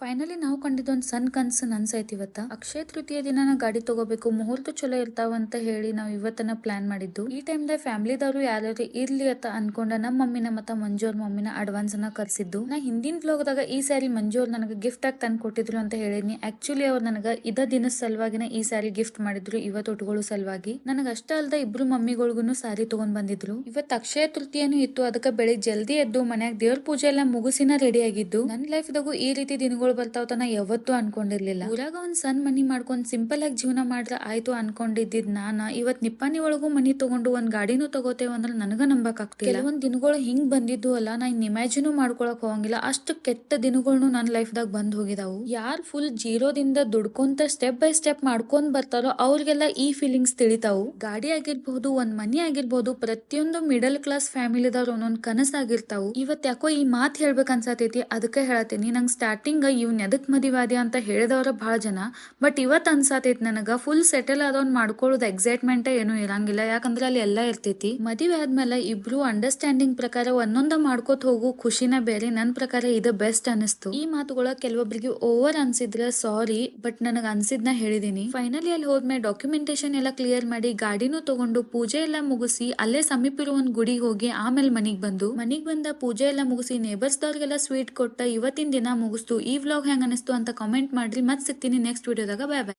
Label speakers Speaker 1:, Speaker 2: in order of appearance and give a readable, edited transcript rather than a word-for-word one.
Speaker 1: Finally ನಾವು ಕಂಡಿದ್ದೊಂದು ಸಣ್ಣ ಕನ್ಸು ನನ್ಸೈತಿ ಇವತ್ತ. ಅಕ್ಷಯ ತೃತೀಯ ದಿನ ಗಾಡಿ ತಗೋಬೇಕು, ಮುಹೂರ್ತ ಚಲೋ ಇರ್ತಾವ ಅಂತ ಹೇಳಿ ನಾವು ಇವತ್ತನ ಪ್ಲಾನ್ ಮಾಡಿದ್ದು. ಈ ಟೈಮ್ದಾಗ ಫ್ಯಾಮಿಲಿದವರು ಯಾರು ಇರ್ಲಿ ಅಂತ ಅನ್ಕೊಂಡ ನಮ್ಮ ಮಮ್ಮಿನ ಮತ್ತ ಮಂಜು ಅವ್ರ ಮಮ್ಮಿನ ಅಡ್ವಾನ್ಸ್ ಅನ್ನ ಕರ್ಸಿದ್ದು. ನಾ ಹಿಂದಿನ ವ್ಲಾಗ್ದಾಗ ಈ ಸ್ಯಾರಿ ಮಂಜು ಅವ್ರು ನನಗೆ ಗಿಫ್ಟ್ ಆಗಿ ತಂದು ಕೊಟ್ಟಿದ್ರು ಅಂತ ಹೇಳಿದ್ನಿ. ಆಕ್ಚುಲಿ ಅವ್ರು ನನಗ ಇದ ದಿನದ ಸಲುವಾಗಿನ ಈ ಸ್ಯಾರಿ ಗಿಫ್ಟ್ ಮಾಡಿದ್ರು, ಇವತ್ತು ಉಟ್ಕೊಳ್ಳೋ ಸಲುವಾಗಿ. ನನಗ ಅಷ್ಟ ಅಲ್ದ ಇಬ್ರು ಮಮ್ಮಿಗಳಿಗೂ ಸಾರಿ ತಗೊಂಡ್ ಬಂದಿದ್ರು. ಇವತ್ತು ಅಕ್ಷಯ ತೃತೀಯನು ಇತ್ತು, ಅದಕ್ಕೆ ಬೆಳಿಗ್ಗೆ ಜಲ್ದಿ ಎದ್ದು ಮನ್ಯಾಗ ದೇವ್ರ ಪೂಜೆ ಎಲ್ಲ ಮುಗಿಸಿನ ರೆಡಿ ಆಗಿದ್ದು. ನನ್ನ ಲೈಫ್ದಾಗೂ ಈ ರೀತಿ ದಿನಗಳು ಬರ್ತಾವ ನಾ ಯಾವತ್ತೂ ಅನ್ಕೊಂಡಿರ್ಲಿಲ್ಲ. ಊರಾಗ ಒಂದ್ ಸಣ್ಣ ಮನಿ ಮಾಡ್ಕೊಂಡ್ ಸಿಂಪಲ್ ಆಗಿ ಜೀವನ ಮಾಡಿದ್ರ ಆಯ್ತು ಅನ್ಕೊಂಡಿದ್ದಿದ್ ನಾನ ಇವತ್ ನಿಪ್ಪಾಣಿ ಒಳಗೂ ಮನಿ ತಗೊಂಡು ಒಂದ್ ಗಾಡಿನೂ ತಗೋತೇವ ಅಂದ್ರ ನನಗ ನಂಬಕ್ ಆಗ್ತಿಲ್ಲ. ಕೆಲವೊಂದ್ ದಿನಗಳು ಹಿಂಗ್ ಬಂದಿದ್ದು ಅಲ್ಲ, ನಾ ಇನ್ ಇಮ್ಯಾಜಿನೂ ಮಾಡ್ಕೊಳಕ್ ಹೋಗಂಗಿಲ್ಲ. ಅಷ್ಟು ಕೆಟ್ಟ ದಿನಗಳನ್ನು ನನ್ನ ಲೈಫ್ದಾಗ ಬಂದ್ ಹೋಗಿದಾವು. ಯಾರ್ ಫುಲ್ ಜೀರೋದಿಂದ ದುಡ್ಕೊಂತ ಸ್ಟೆಪ್ ಬೈ ಸ್ಟೆಪ್ ಮಾಡ್ಕೊಂಡ್ ಬರ್ತಾರೋ ಅವ್ರಿಗೆಲ್ಲ ಈ ಫೀಲಿಂಗ್ಸ್ ತಿಳಿತಾವು. ಗಾಡಿ ಆಗಿರ್ಬಹುದು, ಒಂದ್ ಮನಿ ಆಗಿರ್ಬಹುದು, ಪ್ರತಿಯೊಂದು ಮಿಡಲ್ ಕ್ಲಾಸ್ ಫ್ಯಾಮಿಲಿದವ್ರು ಒಂದೊಂದ್ ಕನಸಾಗಿರ್ತಾವು. ಇವತ್ ಯಾಕೋ ಈ ಮಾತ್ ಹೇಳ್ಬೇಕ್ ಅನ್ಸತೈತಿ, ಅದಕ್ಕೆ ಹೇಳತೀನಿ. ನಂಗೆ ಸ್ಟಾರ್ಟಿಂಗ್ ಇವ್ನ ಎದಕ್ ಮದಿವಾದಿ ಅಂತ ಹೇಳಿದವ್ರ ಬಹಳ ಜನ. ಬಟ್ ಇವತ್ ಅನ್ಸಾತೈತಿ ನನಗ ಫುಲ್ ಸೆಟಲ್ ಆದವ್ನ್ ಮಾಡ್ಕೊಳ್ಳೋದು ಎಕ್ಸೈಟ್ಮೆಂಟ್ ಏನು ಇರಂಗಿಲ್ಲ. ಯಾಕಂದ್ರೆ ಅಲ್ಲಿ ಎಲ್ಲಾ ಇರ್ತೈತಿ. ಮದುವೆ ಆದ್ಮೇಲೆ ಇಬ್ರು ಅಂಡರ್ಸ್ಟ್ಯಾಂಡಿಂಗ್ ಪ್ರಕಾರ ಒಂದೊಂದ ಮಾಡ್ಕೋತ ಹೋಗು ಖುಷಿನ ಬೇರೆ. ನನ್ ಪ್ರಕಾರ ಇದು ಬೆಸ್ಟ್ ಅನಿಸ್ತು. ಈ ಮಾತುಗಳ ಕೆಲವೊಬ್ಬರಿಗೆ ಓವರ್ ಅನ್ಸಿದ್ರೆ ಸಾರಿ, ಬಟ್ ನನಗ ಅನ್ಸಿದ್ನ ಹೇಳಿದೀನಿ. ಫೈನಲಿ ಅಲ್ಲಿ ಹೋದ್ಮೇಲೆ ಡಾಕ್ಯುಮೆಂಟೇಶನ್ ಎಲ್ಲ ಕ್ಲಿಯರ್ ಮಾಡಿ ಗಾಡಿನೂ ತಗೊಂಡು ಪೂಜೆ ಎಲ್ಲ ಮುಗಿಸಿ ಅಲ್ಲೇ ಸಮೀಪ ಇರೋ ಒಂದ್ ಗುಡಿಗೆ ಹೋಗಿ ಆಮೇಲೆ ಮನಿಗ್ ಬಂದ ಪೂಜೆ ಎಲ್ಲ ಮುಗಿಸಿ ನೇಬರ್ಸ್ ದವ್ರಿಗೆಲ್ಲ ಸ್ವೀಟ್ ಕೊಟ್ಟ ಇವತ್ತಿನ ದಿನ ಮುಗಿಸ್ತು. ಈ ವ್ಲಾಗ್ ಹೆಂಗ್ ಅನಿಸ್ತು ಅಂತ ಕಾಮೆಂಟ್ ಮಾಡ್ರಿ. ಮತ್ ಸಿಗ್ತೀನಿ ನೆಕ್ಸ್ಟ್ ವಿಡಿಯೋದಾಗ. ಬಾಯ್ ಬಾಯ್.